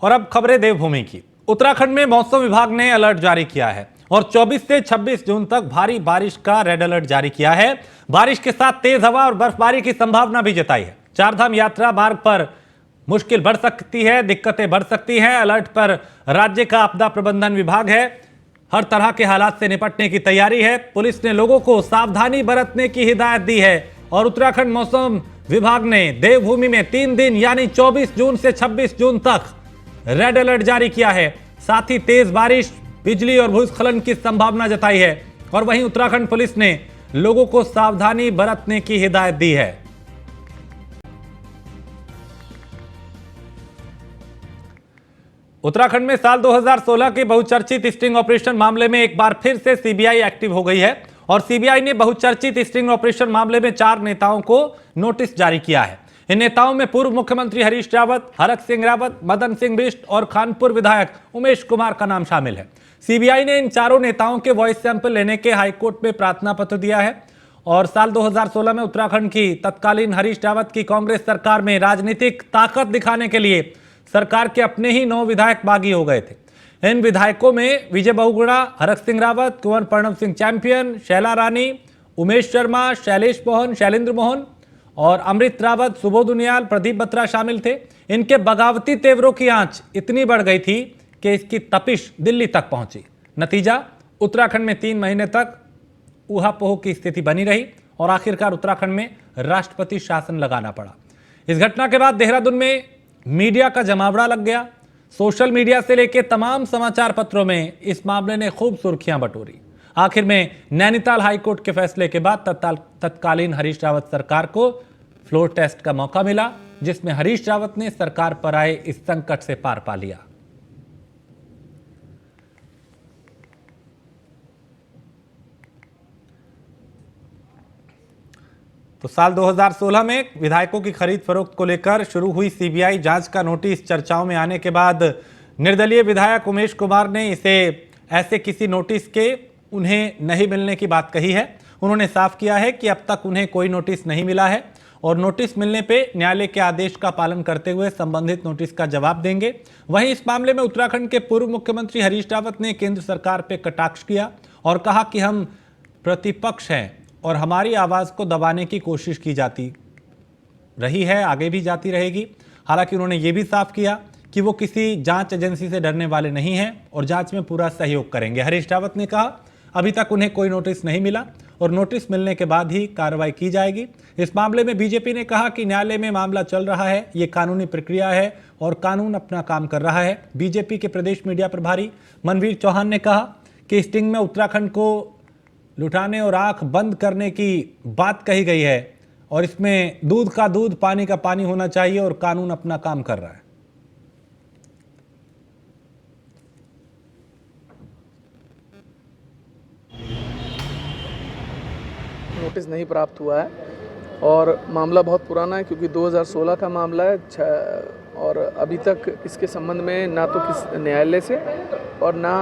और अब खबरें देवभूमि की। उत्तराखंड में मौसम विभाग ने अलर्ट जारी किया है और 24 से 26 जून तक भारी बारिश का रेड अलर्ट जारी किया है। बारिश के साथ तेज हवा और बर्फबारी की संभावना भी जताई है। चारधाम यात्रा मार्ग पर मुश्किल बढ़ सकती है, दिक्कतें बढ़ सकती हैं। अलर्ट पर राज्य का आपदा प्रबंधन विभाग है। हर तरह के हालात से निपटने की तैयारी है। पुलिस ने लोगों को सावधानी बरतने की हिदायत दी है और उत्तराखंड मौसम विभाग ने देवभूमि में 3 दिन यानी 24 जून से 26 जून तक रेड अलर्ट जारी किया है। साथ ही तेज बारिश, बिजली और भूस्खलन की संभावना जताई है और वहीं उत्तराखंड पुलिस ने लोगों को सावधानी बरतने की हिदायत दी है। उत्तराखंड में साल 2016 के बहुचर्चित स्टिंग ऑपरेशन मामले में एक बार फिर से सीबीआई एक्टिव हो गई है और सीबीआई ने बहुचर्चित स्टिंग ऑपरेशन मामले में 4 नेताओं को नोटिस जारी किया है। इन नेताओं में पूर्व मुख्यमंत्री हरीश रावत, हरक सिंह रावत, मदन सिंह बिष्ट और खानपुर विधायक उमेश कुमार का नाम शामिल है। सीबीआई ने इन चारों नेताओं के वॉइस सैंपल लेने के हाईकोर्ट में प्रार्थना पत्र दिया है और साल 2016 में उत्तराखंड की तत्कालीन हरीश रावत की कांग्रेस सरकार में राजनीतिक ताकत दिखाने के लिए सरकार के अपने ही 9 विधायक बागी हो गए थे। इन विधायकों में विजय बहुगुणा, हरक सिंह रावत, कुंवर प्रणव सिंह चैंपियन, शैला रानी, उमेश शर्मा, शैलेश मोहन, शैलेंद्र मोहन और अमृत रावत, सुबोध उनियाल, प्रदीप बत्रा शामिल थे। इनके बगावती तेवरों की आंच इतनी बढ़ गई थी कि इसकी तपिश दिल्ली तक पहुंची। नतीजा, उत्तराखंड में 3 महीने तक ऊहापोह की स्थिति बनी रही और आखिरकार उत्तराखंड में राष्ट्रपति शासन लगाना पड़ा। इस घटना के बाद देहरादून में मीडिया का जमावड़ा लग गया। सोशल मीडिया से लेकर तमाम समाचार पत्रों में इस मामले ने खूब सुर्खियां बटोरी। आखिर में नैनीताल हाईकोर्ट के फैसले के बाद तत्कालीन हरीश रावत सरकार को फ्लोर टेस्ट का मौका मिला, जिसमें हरीश रावत ने सरकार पर आए इस संकट से पार पा लिया। तो साल 2016 में विधायकों की खरीद फरोख्त को लेकर शुरू हुई सीबीआई जांच का नोटिस चर्चाओं में आने के बाद निर्दलीय विधायक उमेश कुमार ने इसे ऐसे किसी नोटिस के उन्हें नहीं मिलने की बात कही है। उन्होंने साफ किया है कि अब तक उन्हें कोई नोटिस नहीं मिला है और नोटिस मिलने पे न्यायालय के आदेश का पालन करते हुए संबंधित नोटिस का जवाब देंगे। वहीं इस मामले में उत्तराखंड के पूर्व मुख्यमंत्री हरीश रावत ने केंद्र सरकार पर कटाक्ष किया और कहा कि हम प्रतिपक्ष हैं और हमारी आवाज को दबाने की कोशिश की जाती रही है, आगे भी जाती रहेगी। हालांकि उन्होंने ये भी साफ किया कि वो किसी जांच एजेंसी से डरने वाले नहीं हैं और जांच में पूरा सहयोग करेंगे। हरीश रावत ने कहा अभी तक उन्हें कोई नोटिस नहीं मिला और नोटिस मिलने के बाद ही कार्रवाई की जाएगी। इस मामले में बीजेपी ने कहा कि न्यायालय में मामला चल रहा है, ये कानूनी प्रक्रिया है और कानून अपना काम कर रहा है। बीजेपी के प्रदेश मीडिया प्रभारी मनवीर चौहान ने कहा कि स्टिंग में उत्तराखंड को लुटाने और आंख बंद करने की बात कही गई है और इसमें दूध का दूध, पानी का पानी होना चाहिए और कानून अपना काम कर रहा है। नोटिस नहीं प्राप्त हुआ है और मामला बहुत पुराना है क्योंकि 2016 का मामला है और अभी तक इसके संबंध में ना तो किस न्यायालय से और ना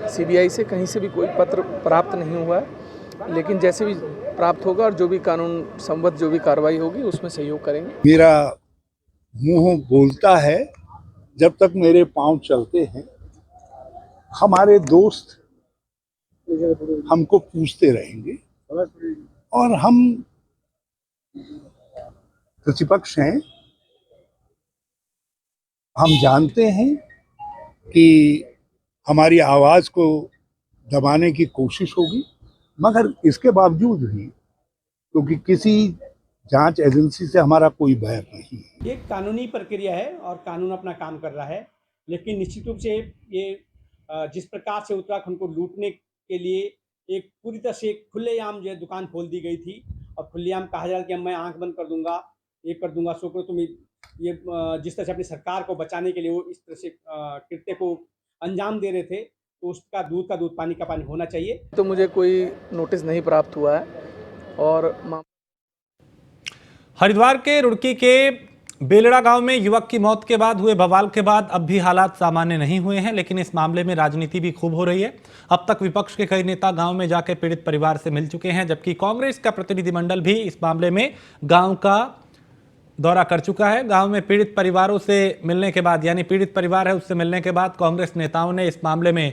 सीबीआई से कहीं से भी कोई पत्र प्राप्त नहीं हुआ है। लेकिन जैसे भी प्राप्त होगा और जो भी कानून संबद्ध जो भी कार्रवाई होगी उसमें सहयोग करेंगे। मेरा मुंह बोलता है जब तक मेरे पांव चलते हैं। हमारे दोस्त हमको पूछते रहेंगे और हम प्रतिपक्ष हैं। हम जानते हैं कि हमारी आवाज को दबाने की कोशिश होगी, मगर इसके बावजूद भी क्योंकि किसी जांच एजेंसी से हमारा कोई बैर नहीं है। ये कानूनी प्रक्रिया है और कानून अपना काम कर रहा है, लेकिन निश्चित रूप से ये जिस प्रकार से उत्तराखंड को लूटने के लिए एक पूरी तरह से खुलेआम जो है दुकान खोल दी गई थी और खुलेआम कहा जा रहा है कि मैं आंख बंद कर दूंगा, ये कर दूंगा, सो करो। तुम ये जिस तरह से अपनी सरकार को बचाने के लिए वो इस तरह से कृत्य को अंजाम दे रहे थे, तो उसका दूध का दूध, पानी का पानी होना चाहिए। तो मुझे कोई नोटिस नहीं प्राप्त हुआ है। और हरिद्वार के रुड़की के बेलड़ा गांव में युवक की मौत के बाद हुए बवाल के बाद अब भी हालात सामान्य नहीं हुए हैं, लेकिन इस मामले में राजनीति भी खूब हो रही है। अब तक विपक्ष के कई नेता गांव में जाकर पीड़ित परिवार से मिल चुके हैं, जबकि कांग्रेस का प्रतिनिधिमंडल भी इस मामले में गांव का दौरा कर चुका है। गांव में पीड़ित परिवारों से मिलने के बाद, यानी पीड़ित परिवार है उससे मिलने के बाद कांग्रेस नेताओं ने इस मामले में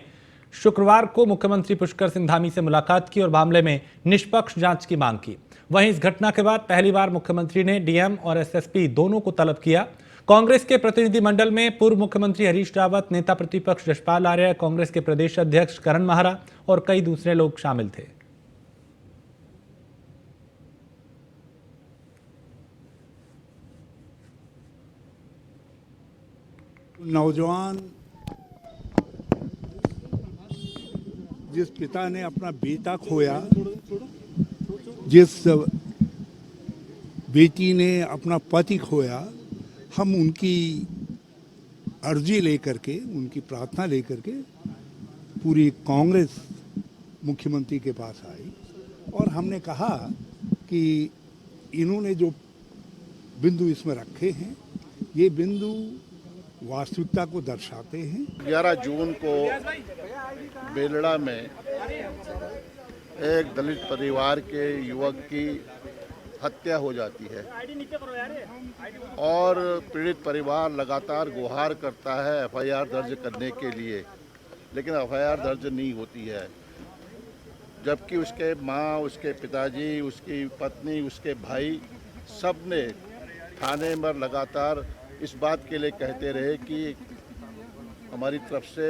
शुक्रवार को मुख्यमंत्री पुष्कर सिंह धामी से मुलाकात की और मामले में निष्पक्ष जांच की मांग की। वहीं इस घटना के बाद पहली बार मुख्यमंत्री ने डीएम और एसएसपी दोनों को तलब किया। कांग्रेस के प्रतिनिधिमंडल में पूर्व मुख्यमंत्री हरीश रावत, नेता प्रतिपक्ष यशपाल आर्य, कांग्रेस के प्रदेश अध्यक्ष करण माहरा और कई दूसरे लोग शामिल थे। नौजवान जिस पिता ने अपना बेटा खोया, जिस बेटी ने अपना पति खोया, हम उनकी अर्जी लेकर के, उनकी प्रार्थना लेकर के पूरी कांग्रेस मुख्यमंत्री के पास आई और हमने कहा कि इन्होंने जो बिंदु इसमें रखे हैं, ये बिंदु वास्तविकता को दर्शाते हैं। 11 जून को बेलड़ा में एक दलित परिवार के युवक की हत्या हो जाती है और पीड़ित परिवार लगातार गुहार करता है एफआईआर दर्ज करने के लिए, लेकिन एफआईआर दर्ज नहीं होती है। जबकि उसके माँ, उसके पिताजी, उसकी पत्नी, उसके भाई सब ने थाने में लगातार इस बात के लिए कहते रहे कि हमारी तरफ से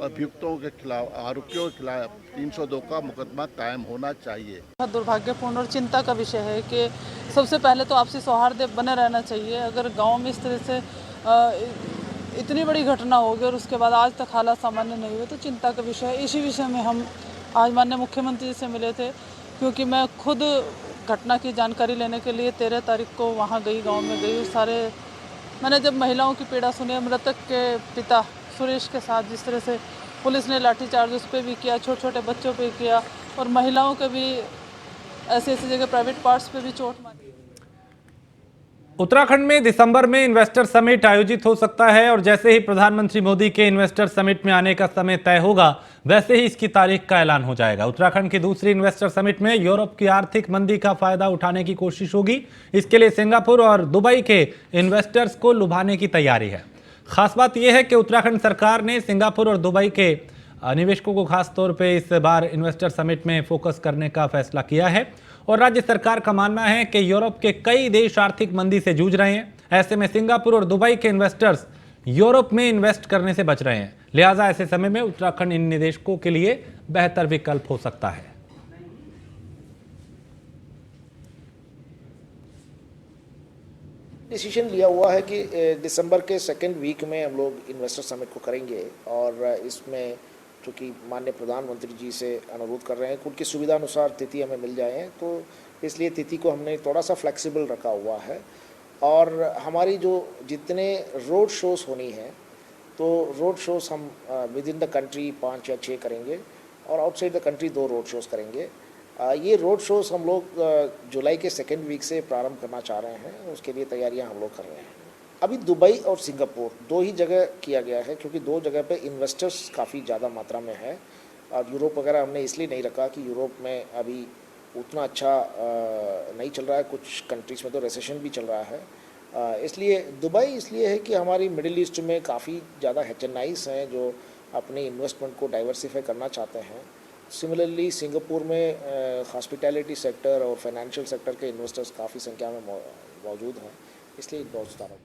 अभियुक्तों के खिलाफ, आरोपियों के खिलाफ 302 का मुकदमा कायम होना चाहिए। दुर्भाग्यपूर्ण और चिंता का विषय है कि सबसे पहले तो आपसी सौहार्द बने रहना चाहिए। अगर गांव में इस तरह से इतनी बड़ी घटना होगी और उसके बाद आज तक हालात सामान्य नहीं हुए तो चिंता का विषय है। इसी विषय में हम आज माननीय मुख्यमंत्री जी से मिले थे, क्योंकि मैं खुद घटना की जानकारी लेने के लिए 13 तारीख को वहाँ गई, गांव में गई। सारे मैंने जब महिलाओं की पीड़ा सुनी, मृतक के पिता सुरेश के साथ जिस तरह से पुलिस ने लाठीचार्ज उस पर भी किया, छोटे छोटे बच्चों पे किया और महिलाओं के भी ऐसी जगह प्राइवेट पार्ट्स पे भी चोट मारी। उत्तराखंड में दिसंबर में इन्वेस्टर समिट आयोजित हो सकता है और जैसे ही प्रधानमंत्री मोदी के इन्वेस्टर समिट में आने का समय तय होगा, वैसे ही इसकी तारीख का ऐलान हो जाएगा। उत्तराखंड की दूसरी इन्वेस्टर समिट में यूरोप की आर्थिक मंदी का फायदा उठाने की कोशिश होगी। इसके लिए सिंगापुर और दुबई के इन्वेस्टर्स को लुभाने की तैयारी है। खास बात यह है कि उत्तराखंड सरकार ने सिंगापुर और दुबई के निवेशकों को खास तौर पे इस बार इन्वेस्टर समिट में फोकस करने का फैसला किया है और राज्य सरकार का मानना है कि यूरोप के कई देश आर्थिक मंदी से जूझ रहे हैं। ऐसे में सिंगापुर और दुबई के इन्वेस्टर्स यूरोप में इन्वेस्ट करने से बच रहे हैं, लिहाजा ऐसे समय में उत्तराखंड इन निवेशकों के लिए बेहतर विकल्प हो सकता है। डिसीजन लिया हुआ है कि दिसंबर के सेकेंड वीक में हम लोग इन्वेस्टर समिट को करेंगे और इसमें चूँकि माननीय प्रधानमंत्री जी से अनुरोध कर रहे हैं कि उनकी सुविधा अनुसार तिथि हमें मिल जाए, तो इसलिए तिथि को हमने थोड़ा सा फ्लेक्सिबल रखा हुआ है। और हमारी जो जितने रोड शोज़ होनी है, तो रोड शोज़ हम विद इन द कंट्री 5 या 6 करेंगे और outside the country 2 road shows करेंगे। ये रोड शोज़ हम लोग जुलाई के सेकेंड वीक से प्रारंभ करना चाह रहे हैं, उसके लिए तैयारियां हम लोग कर रहे हैं। अभी दुबई और सिंगापुर 2 ही जगह किया गया है, क्योंकि 2 जगह पे इन्वेस्टर्स काफ़ी ज़्यादा मात्रा में है। और यूरोप वगैरह हमने इसलिए नहीं रखा कि यूरोप में अभी उतना अच्छा नहीं चल रहा है, कुछ कंट्रीज़ में तो रिसेशन भी चल रहा है। इसलिए दुबई इसलिए है कि हमारी मिडिल ईस्ट में काफ़ी ज़्यादा HNIs हैं जो अपने इन्वेस्टमेंट को डाइवर्सिफाई करना चाहते हैं। सिमिलरली सिंगापुर में हॉस्पिटैलिटी सेक्टर और फाइनेंशियल सेक्टर के इन्वेस्टर्स काफ़ी संख्या में मौजूद हैं, इसलिए बहुत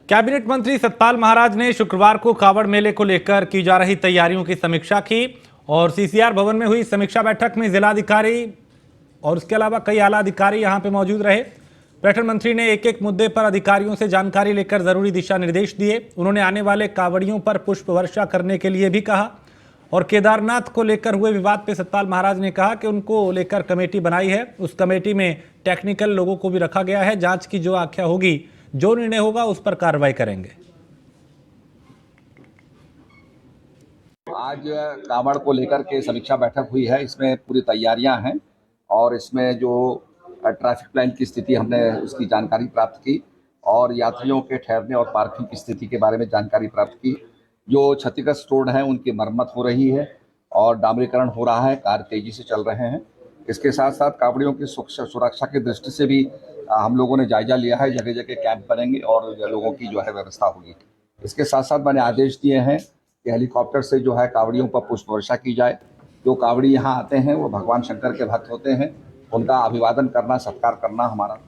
कैबिनेट मंत्री सतपाल महाराज ने शुक्रवार को कावड़ मेले को लेकर की जा रही तैयारियों की समीक्षा की और CCR भवन में हुई समीक्षा बैठक में जिलाधिकारी और उसके अलावा कई आला अधिकारी यहां पे मौजूद रहे। पर्यटन मंत्री ने एक एक मुद्दे पर अधिकारियों से जानकारी लेकर जरूरी दिशा निर्देश दिए। उन्होंने आने वाले कावड़ियों पर पुष्प वर्षा करने के लिए भी कहा और केदारनाथ को लेकर हुए विवाद पे सतपाल महाराज ने कहा कि उनको लेकर कमेटी बनाई है, उस कमेटी में टेक्निकल लोगों को भी रखा गया है। जांच की जो आख्या होगी, जो निर्णय होगा उस पर कार्रवाई करेंगे। आज कावड़ को लेकर के समीक्षा बैठक हुई है, इसमें पूरी तैयारियां हैं और इसमें जो ट्रैफिक प्लान की स्थिति हमने उसकी जानकारी प्राप्त की और यात्रियों के ठहरने और पार्किंग की स्थिति के बारे में जानकारी प्राप्त की। जो क्षतिग्रस्त रोड हैं उनकी मरम्मत हो रही है और डामरीकरण हो रहा है, कार्य तेजी से चल रहे हैं। इसके साथ साथ कावड़ियों की सुरक्षा की दृष्टि से भी हम लोगों ने जायजा लिया है, जगह जगह कैंप बनेंगे और लोगों की जो है व्यवस्था होगी। इसके साथ साथ मैंने आदेश दिए हैं कि हेलीकॉप्टर से जो है कांवड़ियों पर पुष्प वर्षा की जाए। जो कांवड़ी यहाँ आते हैं वो भगवान शंकर के भक्त होते हैं, उनका अभिवादन करना, सत्कार करना हमारा।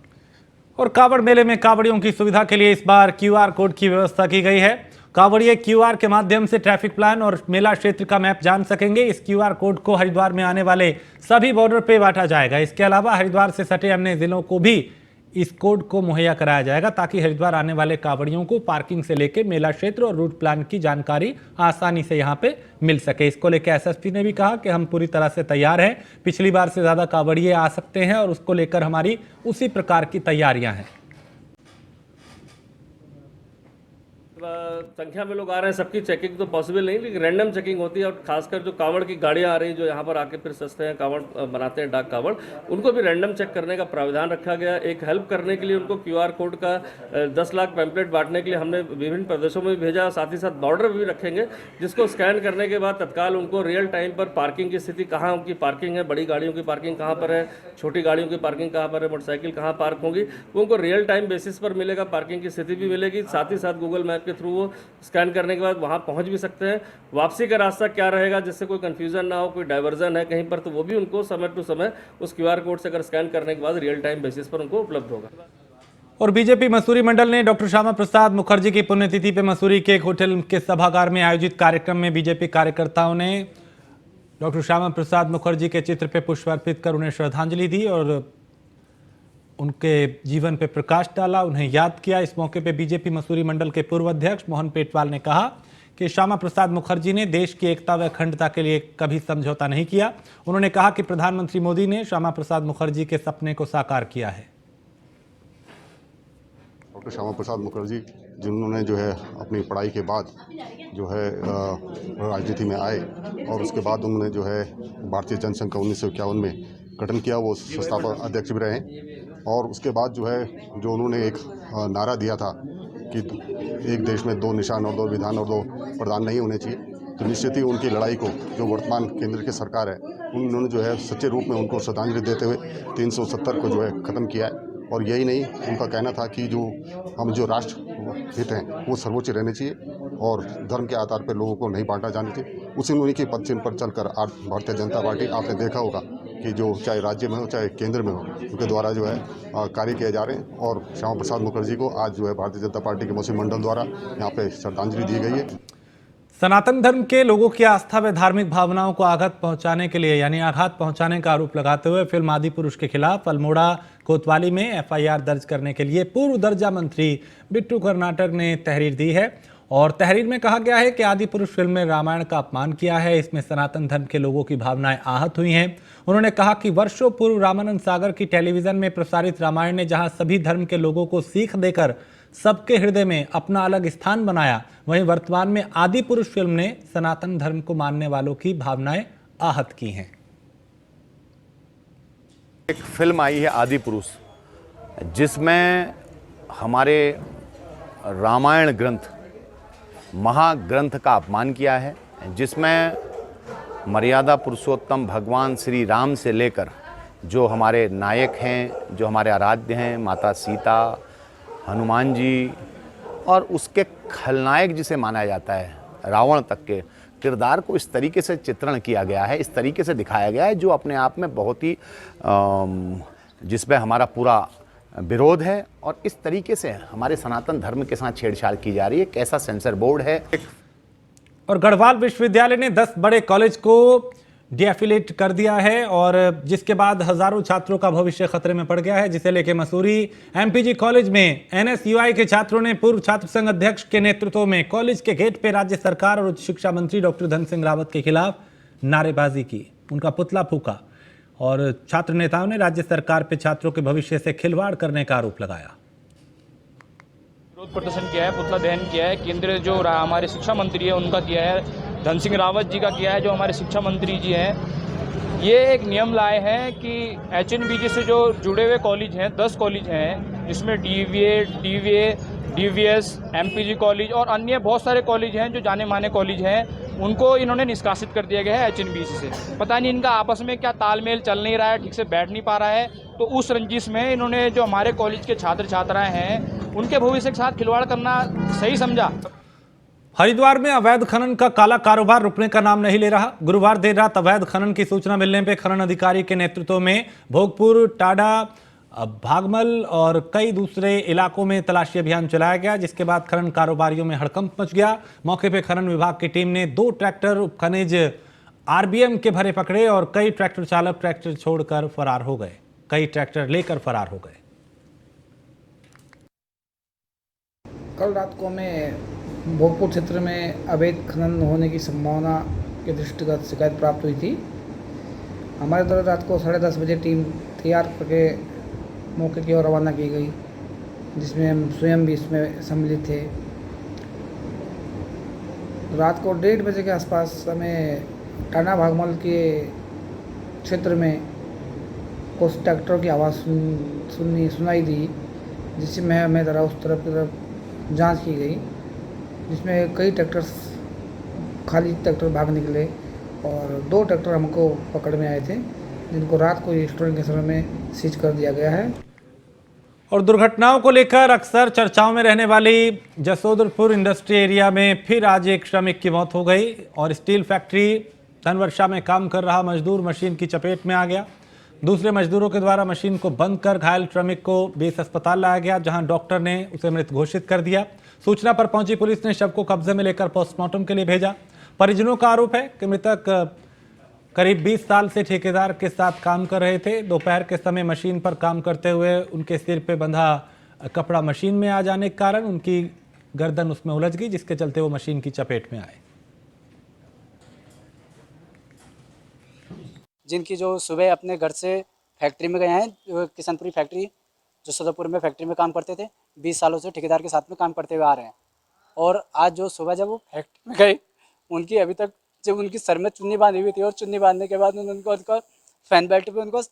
और कांवड़ मेले में कांवड़ियों की सुविधा के लिए इस बार QR कोड की व्यवस्था की गई है। कांवड़िये QR के माध्यम से ट्रैफिक प्लान और मेला क्षेत्र का मैप जान सकेंगे। इस QR कोड को हरिद्वार में आने वाले सभी बॉर्डर पे बांटा जाएगा। इसके अलावा हरिद्वार से सटे अन्य जिलों को भी इस कोड को मुहैया कराया जाएगा ताकि हरिद्वार आने वाले कांवड़ियों को पार्किंग से लेकर मेला क्षेत्र और रूट प्लान की जानकारी आसानी से यहां पे मिल सके। इसको लेकर SSP ने भी कहा कि हम पूरी तरह से तैयार हैं, पिछली बार से ज्यादा कांवड़िये आ सकते हैं और उसको लेकर हमारी उसी प्रकार की तैयारियां हैं। संख्या में लोग आ रहे हैं, सबकी चेकिंग तो पॉसिबल नहीं, लेकिन रैंडम चेकिंग होती है। और खासकर जो कांवड़ की गाड़ियां आ रही हैं, जो यहाँ पर आके फिर सस्ते हैं कांवड़ बनाते हैं, डाक कांवड़, उनको भी रैंडम चेक करने का प्रावधान रखा गया। एक हेल्प करने के लिए उनको QR कोड का 10 लाख पैम्पलेट बांटने के लिए हमने विभिन्न प्रदेशों में भेजा। साथ ही साथ बॉर्डर भी रखेंगे, जिसको स्कैन करने के बाद तत्काल उनको रियल टाइम पर पार्किंग की स्थिति, कहाँ उनकी पार्किंग है, बड़ी गाड़ियों की पार्किंग कहाँ पर है, छोटी गाड़ियों की पार्किंग कहाँ पर है, मोटरसाइकिल कहाँ पार्क होंगी, वो उनको रियल टाइम बेसिस पर मिलेगा। पार्किंग की स्थिति भी मिलेगी। साथ ही साथ गूगल मैप के थ्रू वो स्कैन करने के बाद वहां पहुंच भी सकते हैं। वापसी का रास्ता क्या रहेगा, जिससे कोई कंफ्यूजन ना हो, कोई डाइवर्जन है कहीं पर, तो वो भी उनको समय टू समय उस QR कोड से अगर स्कैन करने के बाद रियल टाइम बेसिस पर उनको उपलब्ध होगा। और बीजेपी मसूरी मंडल ने डॉक्टर श्यामा प्रसाद मुखर्जी की पुण्यतिथि पे मसूरी के एक होटल के सभागार में आयोजित कार्यक्रम में बीजेपी कार्यकर्ताओं ने डॉक्टर श्यामा प्रसाद मुखर्जी के चित्र पे पुष्प अर्पित कर उन्हें श्रद्धांजलि दी और उनके जीवन पे प्रकाश डाला, उन्हें याद किया। इस मौके पे बीजेपी मसूरी मंडल के पूर्व अध्यक्ष मोहन पेटवाल ने कहा कि श्यामा प्रसाद मुखर्जी ने देश की एकता व अखंडता के लिए कभी समझौता नहीं किया। उन्होंने कहा कि प्रधानमंत्री मोदी ने श्यामा प्रसाद मुखर्जी के सपने को साकार किया है। डॉक्टर श्यामा प्रसाद मुखर्जी जिन्होंने जो है अपनी पढ़ाई के बाद जो है राजनीति में आए और उसके बाद उन्होंने जो है भारतीय जनसंघ का 1951 में गठन किया, वो संस्थापक अध्यक्ष भी रहे। और उसके बाद जो है जो उन्होंने एक नारा दिया था कि एक देश में 2 निशान और 2 विधान और 2 प्रधान नहीं होने चाहिए, तो निश्चित ही उनकी लड़ाई को जो वर्तमान केंद्र की सरकार है उन्होंने जो है सच्चे रूप में उनको श्रद्धांजलि देते हुए 370 को जो है ख़त्म किया है। और यही नहीं, उनका कहना था कि जो राष्ट्र हित हैं वो सर्वोच्च रहने चाहिए और धर्म के आधार पर लोगों को नहीं बांटा जाना चाहिए। उन्हीं के पद चिन्ह पर चलकर आज भारतीय जनता पार्टी, आपने देखा होगा कि जो चाहे राज्य में हो चाहे केंद्र में हो, उनके द्वारा जो है कार्य किए जा रहे हैं। और श्यामा प्रसाद मुखर्जी को आज जो है भारतीय जनता पार्टी के मसूरी मंडल द्वारा यहाँ पे श्रद्धांजलि दी गई है। सनातन धर्म के लोगों की आस्था व धार्मिक भावनाओं को आघात पहुंचाने के लिए यानी आघात पहुंचाने का आरोप लगाते हुए फिल्म आदिपुरुष के खिलाफ अल्मोड़ा कोतवाली में FIR दर्ज करने के लिए पूर्व दर्जा मंत्री बिट्टू कर्नाटक ने तहरीर दी है। और तहरीर में कहा गया है कि आदिपुरुष फिल्म में रामायण का अपमान किया है, इसमें सनातन धर्म के लोगों की भावनाएं आहत हुई हैं। उन्होंने कहा कि वर्षों पूर्व रामानंद सागर की टेलीविजन में प्रसारित रामायण ने जहां सभी धर्म के लोगों को सीख देकर सबके हृदय में अपना अलग स्थान बनाया, वहीं वर्तमान में आदिपुरुष फिल्म ने सनातन धर्म को मानने वालों की भावनाएं आहत की हैं। एक फिल्म आई है आदिपुरुष, जिसमें हमारे रामायण ग्रंथ, महाग्रंथ का अपमान किया है, जिसमें मर्यादा पुरुषोत्तम भगवान श्री राम से लेकर जो हमारे नायक हैं, जो हमारे आराध्य हैं, माता सीता, हनुमान जी और उसके खलनायक जिसे माना जाता है रावण तक के किरदार को इस तरीके से चित्रण किया गया है, इस तरीके से दिखाया गया है, जो अपने आप में बहुत ही जिसमें हमारा पूरा विरोध है। और इस तरीके से हमारे सनातन धर्म के साथ छेड़छाड़ की जा रही है। कैसा सेंसर बोर्ड है। और गढ़वाल विश्वविद्यालय ने 10 बड़े कॉलेज को डीएफिलेट कर दिया है और जिसके बाद हजारों छात्रों का भविष्य खतरे में पड़ गया है, जिसे लेकर मसूरी MPG कॉलेज में NSUI के छात्रों ने पूर्व छात्र संघ अध्यक्ष के नेतृत्व में कॉलेज के गेट पे राज्य सरकार और उच्च शिक्षा मंत्री डॉक्टर धन सिंह रावत के खिलाफ नारेबाजी की, उनका पुतला फूका और छात्र नेताओं ने राज्य सरकार पे छात्रों के भविष्य से खिलवाड़ करने का आरोप लगाया। विरोध प्रदर्शन किया है, पुतला दहन किया है। केंद्रीय जो हमारे शिक्षा मंत्री है उनका किया है, धन सिंह रावत जी का किया है, जो हमारे शिक्षा मंत्री जी हैं। ये एक नियम लाए हैं कि HNBG से जो जुड़े हुए कॉलेज हैं, 10 कॉलेज हैं, जिसमें DVA, DVS, MPG कॉलेज और अन्य बहुत सारे कॉलेज हैं जो जाने माने कॉलेज हैं, उनको इन्होंने निष्कासित कर दिया गया है HNBC से। पता नहीं इनका आपस में क्या तालमेल चल नहीं रहा है, ठीक से बैठ नहीं पा रहा है। तो उस रंजिश में इन्होंने जो हमारे कॉलेज के छात्र छात्राएं हैं उनके भविष्य के साथ खिलवाड़ करना सही समझा। हरिद्वार में अवैध खनन का काला कारोबार रुकने का नाम नहीं ले रहा। गुरुवार देर रात अवैध खनन की सूचना मिलने पर खनन अधिकारी के नेतृत्व में भोगपुर, टाडा, भागमल और कई दूसरे इलाकों में तलाशी अभियान चलाया गया, जिसके बाद खनन कारोबारियों में हड़कंप मच गया। मौके पर खनन विभाग की टीम ने 2 ट्रैक्टर खनिज RBM के भरे पकड़े और कई ट्रैक्टर चालक ट्रैक्टर छोड़कर फरार हो गए, कई ट्रैक्टर लेकर फरार हो गए। कल रात को हमें भोगपुर क्षेत्र में अवैध खनन होने की संभावना के दृष्टिगत शिकायत प्राप्त हुई थी। हमारे द्वारा रात को 10:30 बजे टीम तैयार करके मौके की ओर रवाना की गई, जिसमें हम स्वयं भी इसमें सम्मिलित थे। रात को 1:30 बजे के आसपास हमें टाना भागमल के क्षेत्र में कुछ ट्रैक्टरों की आवाज़ सुनाई दी, जिसमें हमें ज़रा उस तरफ की तरफ जांच की गई, जिसमें कई ट्रैक्टर्स खाली ट्रैक्टर भाग निकले और 2 ट्रैक्टर हमको पकड़ में आए थे, जिनको रात को स्टोरिंग के समय में सीज कर दिया गया है। और दुर्घटनाओं को लेकर अक्सर चर्चाओं में रहने वाली जसोदरपुर इंडस्ट्री एरिया में फिर आज एक श्रमिक की मौत हो गई और स्टील फैक्ट्री धनवर्षा में काम कर रहा मजदूर मशीन की चपेट में आ गया। दूसरे मजदूरों के द्वारा मशीन को बंद कर घायल श्रमिक को बेस अस्पताल लाया गया, जहां डॉक्टर ने उसे मृत घोषित कर दिया। सूचना पर पहुंची पुलिस ने शव को कब्जे में लेकर पोस्टमार्टम के लिए भेजा। परिजनों का आरोप है कि मृतक करीब 20 साल से ठेकेदार के साथ काम कर रहे थे। दोपहर के समय मशीन पर काम करते हुए उनके सिर पे बंधा कपड़ा मशीन में आ जाने के कारण उनकी गर्दन उसमें उलझ गई, जिसके चलते वो मशीन की चपेट में आए। जिनकी जो सुबह अपने घर से फैक्ट्री में गए हैं, किशनपुरी फैक्ट्री जो सदरपुर में फैक्ट्री में काम करते थे, 20 सालों से ठेकेदार के साथ में काम करते हुए आ रहे हैं। और आज जो सुबह जब वो फैक्ट्री में गए, उनकी अभी तक जब उनकी सर में चुन्नी बांधी हुई थी और चुन्नी बांधने के बाद उनका फैन बेल्ट पे उनको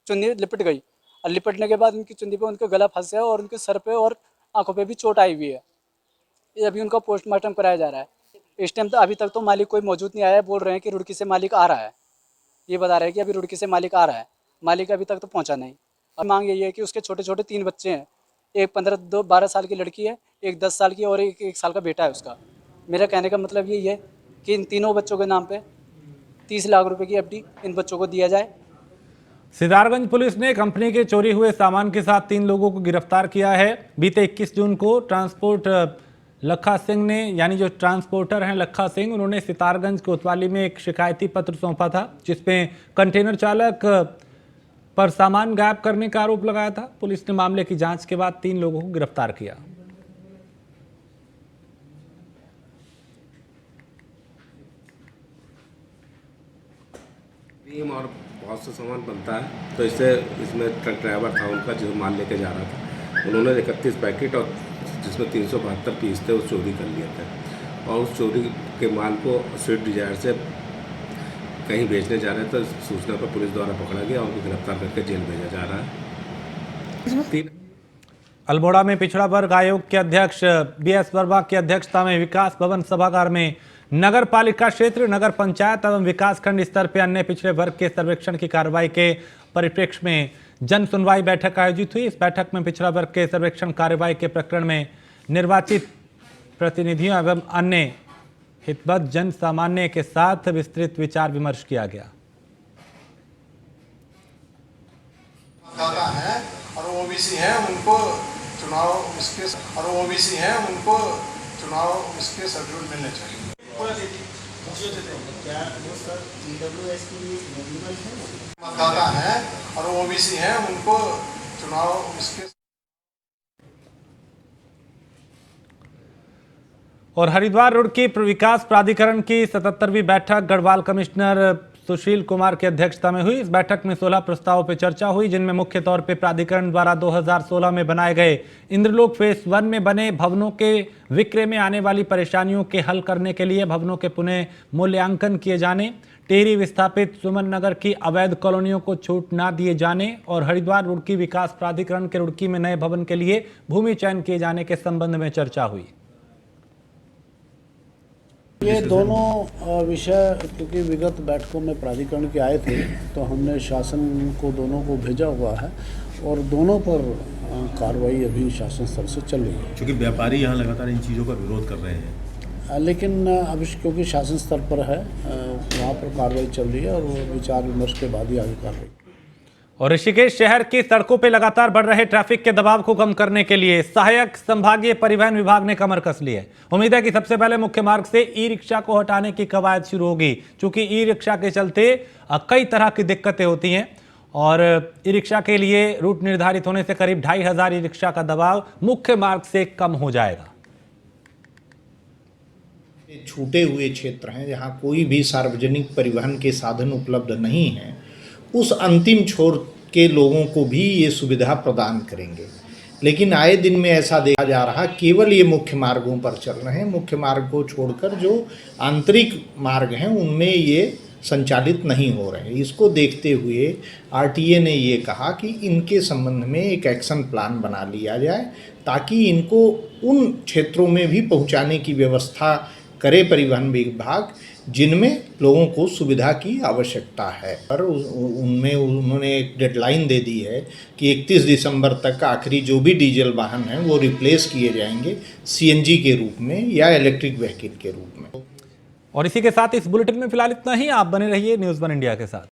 चुन्नी लिपट गई और लिपटने के बाद उनकी चुन्नी पे उनका गला फंस गया और उनके सर पे और आंखों पे भी चोट आई हुई है। ये अभी उनका पोस्टमार्टम कराया जा रहा है। इस टाइम तो अभी तक तो मालिक कोई मौजूद नहीं आया है। बोल रहे हैं कि रुड़की से मालिक आ रहा है, ये बता रहे हैं कि अभी रुड़की से मालिक आ रहा है, मालिक अभी तक तो पहुँचा नहीं। अब मांग यही है कि उसके छोटे छोटे 3 बच्चे हैं, एक 12 साल की लड़की है, एक 10 साल की और एक 1 साल का बेटा है उसका। मेरा कहने का मतलब यही है कि इन तीनों बच्चों के नाम पे 30 लाख रुपए की FD इन बच्चों को दिया जाए। सिद्धार्थगंज पुलिस ने कंपनी के चोरी हुए सामान के साथ 3 लोगों को गिरफ्तार किया है। बीते 21 जून को ट्रांसपोर्ट लखा सिंह ने, यानी जो ट्रांसपोर्टर हैं लखा सिंह, उन्होंने सितारगंज कोतवाली में एक शिकायती पत्र सौंपा था, जिसमें कंटेनर चालक पर सामान गायब करने का आरोप लगाया था। पुलिस ने मामले की जांच के बाद 3 लोगों को गिरफ्तार किया। और बहुत सा सामान बनता है, तो इससे इसमें ट्रक ड्राइवर था उनका जो माल लेके जा रहा था, उन्होंने 31 पैकेट और जिसमें 372 पीस थे, वो चोरी कर लिए थे और उस चोरी के माल को स्विफ्ट डिजायर से कहीं बेचने जा रहे थे। सूचना पर पुलिस द्वारा पकड़ा गया और उनको गिरफ्तार करके जेल भेजा जा रहा है। अल्मोड़ा में पिछड़ा वर्ग आयोग के अध्यक्ष BS वर्मा की अध्यक्षता में विकास भवन सभागार में नगर पालिका क्षेत्र, नगर पंचायत एवं विकासखंड स्तर पर अन्य पिछड़े वर्ग के सर्वेक्षण की कार्रवाई के परिप्रेक्ष्य में जन सुनवाई बैठक आयोजित हुई। इस बैठक में पिछड़ा वर्ग के सर्वेक्षण कार्रवाई के प्रकरण में निर्वाचित प्रतिनिधियों एवं अन्य हितबद्ध जन सामान्य के साथ विस्तृत विचार विमर्श किया गया। है और OBC है उनको चुनाव इसके सर्टिफिकेट मिलने चाहिए। मतदाता है और OBC है उनको चुनाव इसके। और हरिद्वार रोड की विकास प्राधिकरण की 77वीं बैठक गढ़वाल कमिश्नर सुशील कुमार की अध्यक्षता में हुई। इस बैठक में 16 प्रस्तावों पर चर्चा हुई, जिनमें मुख्य तौर पर प्राधिकरण द्वारा 2016 में बनाए गए इंद्रलोक फेज 1 में बने भवनों के विक्रय में आने वाली परेशानियों के हल करने के लिए भवनों के पुनः मूल्यांकन किए जाने, टेहरी विस्थापित सुमन नगर की अवैध कॉलोनियों को छूट न दिए जाने और हरिद्वार रुड़की विकास प्राधिकरण के रुड़की में नए भवन के लिए भूमि चयन किए जाने के संबंध में चर्चा हुई। ये दोनों विषय क्योंकि विगत बैठकों में प्राधिकरण के आए थे तो हमने शासन को दोनों को भेजा हुआ है और दोनों पर कार्रवाई अभी शासन स्तर से चल रही है। क्योंकि व्यापारी यहाँ लगातार इन चीज़ों का विरोध कर रहे हैं, लेकिन अभी क्योंकि शासन स्तर पर है वहाँ पर कार्रवाई चल रही है और विचार विमर्श के बाद ही आगे कार्रवाई। और ऋषिकेश शहर की सड़कों पर लगातार बढ़ रहे ट्रैफिक के दबाव को कम करने के लिए सहायक संभागीय परिवहन विभाग ने कमर कस ली है। उम्मीद है कि सबसे पहले मुख्य मार्ग से ई रिक्शा को हटाने की कवायद शुरू होगी, क्योंकि ई रिक्शा के चलते कई तरह की दिक्कतें होती हैं और ई रिक्शा के लिए रूट निर्धारित होने से करीब 2500 ई रिक्शा का दबाव मुख्य मार्ग से कम हो जाएगा। छूटे हुए क्षेत्र हैं जहां कोई भी सार्वजनिक परिवहन के साधन उपलब्ध नहीं है, उस अंतिम छोर के लोगों को भी ये सुविधा प्रदान करेंगे। लेकिन आए दिन में ऐसा देखा जा रहा केवल ये मुख्य मार्गों पर चल रहे हैं, मुख्य मार्ग को छोड़कर जो आंतरिक मार्ग हैं उनमें ये संचालित नहीं हो रहे हैं। इसको देखते हुए आरटीए ने ये कहा कि इनके संबंध में एक एक्शन प्लान बना लिया जाए ताकि इनको उन क्षेत्रों में भी पहुंचाने की व्यवस्था करे परिवहन विभाग जिनमें लोगों को सुविधा की आवश्यकता है। पर उनमें उन्होंने एक डेडलाइन दे दी है कि 31 दिसंबर तक आखिरी जो भी डीजल वाहन हैं वो रिप्लेस किए जाएंगे सीएनजी के रूप में या इलेक्ट्रिक व्हीकल के रूप में। और इसी के साथ इस बुलेटिन में फिलहाल इतना ही। आप बने रहिए न्यूज़ वन इंडिया के साथ।